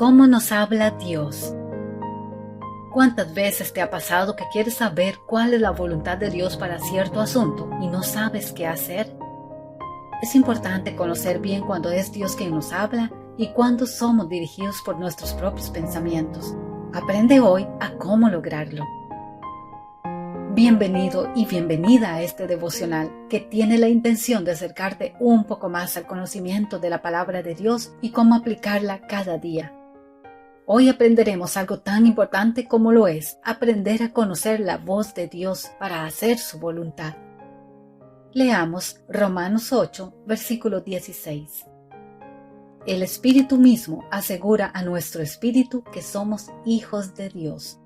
¿Cómo nos habla Dios? ¿Cuántas veces te ha pasado que quieres saber cuál es la voluntad de Dios para cierto asunto y no sabes qué hacer? Es importante conocer bien cuándo es Dios quien nos habla y cuándo somos dirigidos por nuestros propios pensamientos. Aprende hoy a cómo lograrlo. Bienvenido y bienvenida a este devocional que tiene la intención de acercarte un poco más al conocimiento de la palabra de Dios y cómo aplicarla cada día. Hoy aprenderemos algo tan importante como lo es aprender a conocer la voz de Dios para hacer su voluntad. Leamos Romanos 8, versículo 16. El Espíritu mismo asegura a nuestro espíritu que somos hijos de Dios.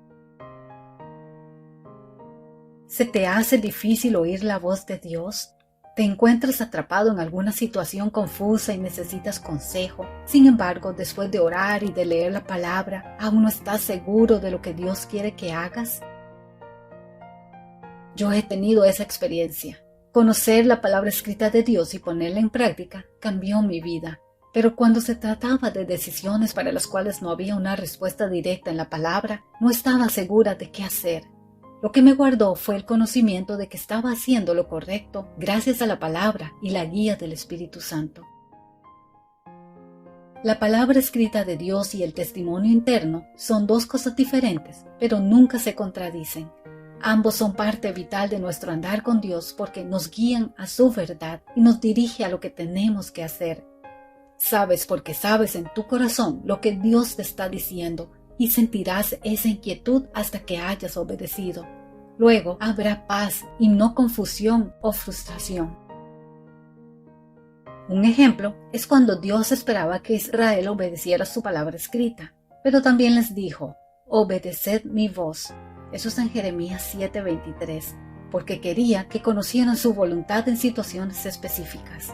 ¿Se te hace difícil oír la voz de Dios? ¿Te encuentras atrapado en alguna situación confusa y necesitas consejo? Sin embargo, después de orar y de leer la palabra, ¿aún no estás seguro de lo que Dios quiere que hagas? Yo he tenido esa experiencia. Conocer la palabra escrita de Dios y ponerla en práctica cambió mi vida. Pero cuando se trataba de decisiones para las cuales no había una respuesta directa en la palabra, no estaba segura de qué hacer. Lo que me guardó fue el conocimiento de que estaba haciendo lo correcto gracias a la palabra y la guía del Espíritu Santo. La palabra escrita de Dios y el testimonio interno son dos cosas diferentes, pero nunca se contradicen. Ambos son parte vital de nuestro andar con Dios porque nos guían a su verdad y nos dirige a lo que tenemos que hacer. Sabes porque sabes en tu corazón lo que Dios te está diciendo y sentirás esa inquietud hasta que hayas obedecido. Luego habrá paz y no confusión o frustración. Un ejemplo es cuando Dios esperaba que Israel obedeciera su palabra escrita, pero también les dijo, obedeced mi voz. Eso está en Jeremías 7:23, porque quería que conocieran su voluntad en situaciones específicas.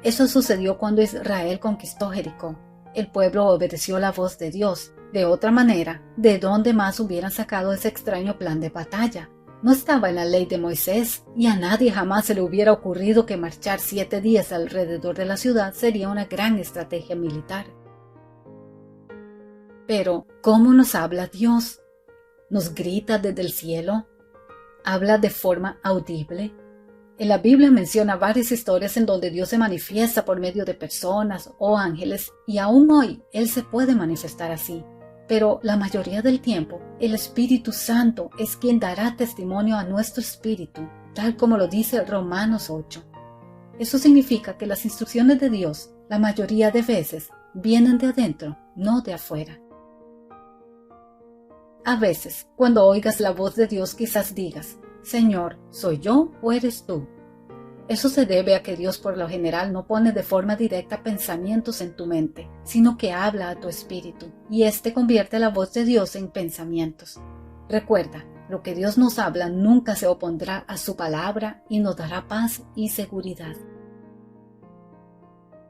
Eso sucedió cuando Israel conquistó Jericó. El pueblo obedeció la voz de Dios. De otra manera, ¿de dónde más hubieran sacado ese extraño plan de batalla? No estaba en la ley de Moisés, y a nadie jamás se le hubiera ocurrido que marchar 7 días alrededor de la ciudad sería una gran estrategia militar. Pero, ¿cómo nos habla Dios? ¿Nos grita desde el cielo? ¿Habla de forma audible? En la Biblia menciona varias historias en donde Dios se manifiesta por medio de personas o ángeles, y aún hoy Él se puede manifestar así. Pero la mayoría del tiempo, el Espíritu Santo es quien dará testimonio a nuestro espíritu, tal como lo dice Romanos 8. Eso significa que las instrucciones de Dios, la mayoría de veces, vienen de adentro, no de afuera. A veces, cuando oigas la voz de Dios, quizás digas, Señor, ¿soy yo o eres tú? Eso se debe a que Dios por lo general no pone de forma directa pensamientos en tu mente, sino que habla a tu espíritu, y éste convierte la voz de Dios en pensamientos. Recuerda, lo que Dios nos habla nunca se opondrá a su palabra y nos dará paz y seguridad.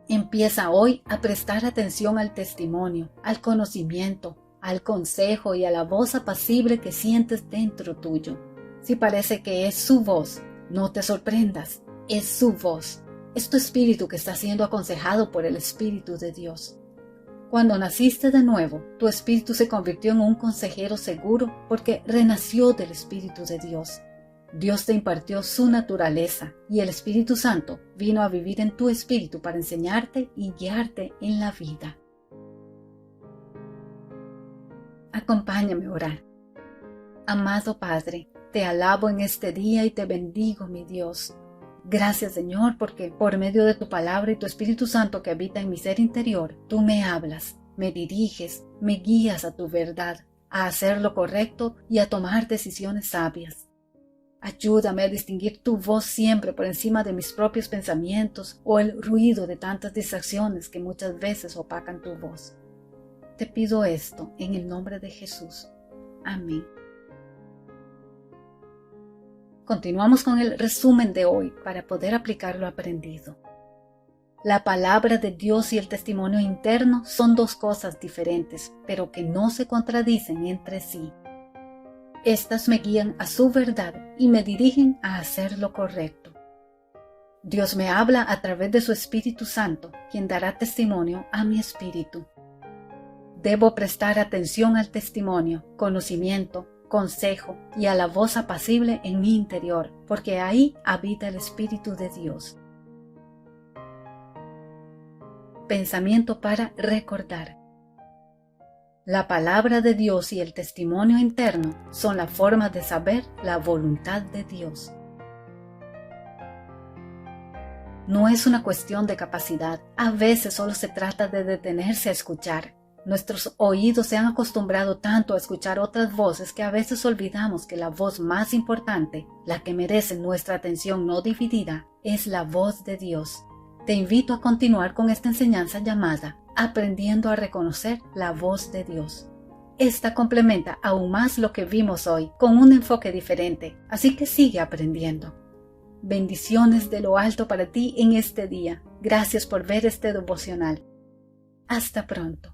Empieza hoy a prestar atención al testimonio, al conocimiento, al consejo y a la voz apacible que sientes dentro tuyo. Si parece que es su voz, no te sorprendas. Es su voz, es tu espíritu que está siendo aconsejado por el Espíritu de Dios. Cuando naciste de nuevo, tu espíritu se convirtió en un consejero seguro porque renació del Espíritu de Dios. Dios te impartió su naturaleza y el Espíritu Santo vino a vivir en tu espíritu para enseñarte y guiarte en la vida. Acompáñame a orar. Amado Padre, te alabo en este día y te bendigo, mi Dios. Gracias, Señor, porque por medio de tu palabra y tu Espíritu Santo que habita en mi ser interior, tú me hablas, me diriges, me guías a tu verdad, a hacer lo correcto y a tomar decisiones sabias. Ayúdame a distinguir tu voz siempre por encima de mis propios pensamientos o el ruido de tantas distracciones que muchas veces opacan tu voz. Te pido esto en el nombre de Jesús. Amén. Continuamos con el resumen de hoy para poder aplicar lo aprendido. La palabra de Dios y el testimonio interno son dos cosas diferentes, pero que no se contradicen entre sí. Estas me guían a su verdad y me dirigen a hacer lo correcto. Dios me habla a través de su Espíritu Santo, quien dará testimonio a mi espíritu. Debo prestar atención al testimonio, conocimiento, consejo y a la voz apacible en mi interior, porque ahí habita el Espíritu de Dios. Pensamiento para recordar. La palabra de Dios y el testimonio interno son la forma de saber la voluntad de Dios. No es una cuestión de capacidad, a veces solo se trata de detenerse a escuchar. Nuestros oídos se han acostumbrado tanto a escuchar otras voces que a veces olvidamos que la voz más importante, la que merece nuestra atención no dividida, es la voz de Dios. Te invito a continuar con esta enseñanza llamada Aprendiendo a reconocer la voz de Dios. Esta complementa aún más lo que vimos hoy con un enfoque diferente, así que sigue aprendiendo. Bendiciones de lo alto para ti en este día. Gracias por ver este devocional. Hasta pronto.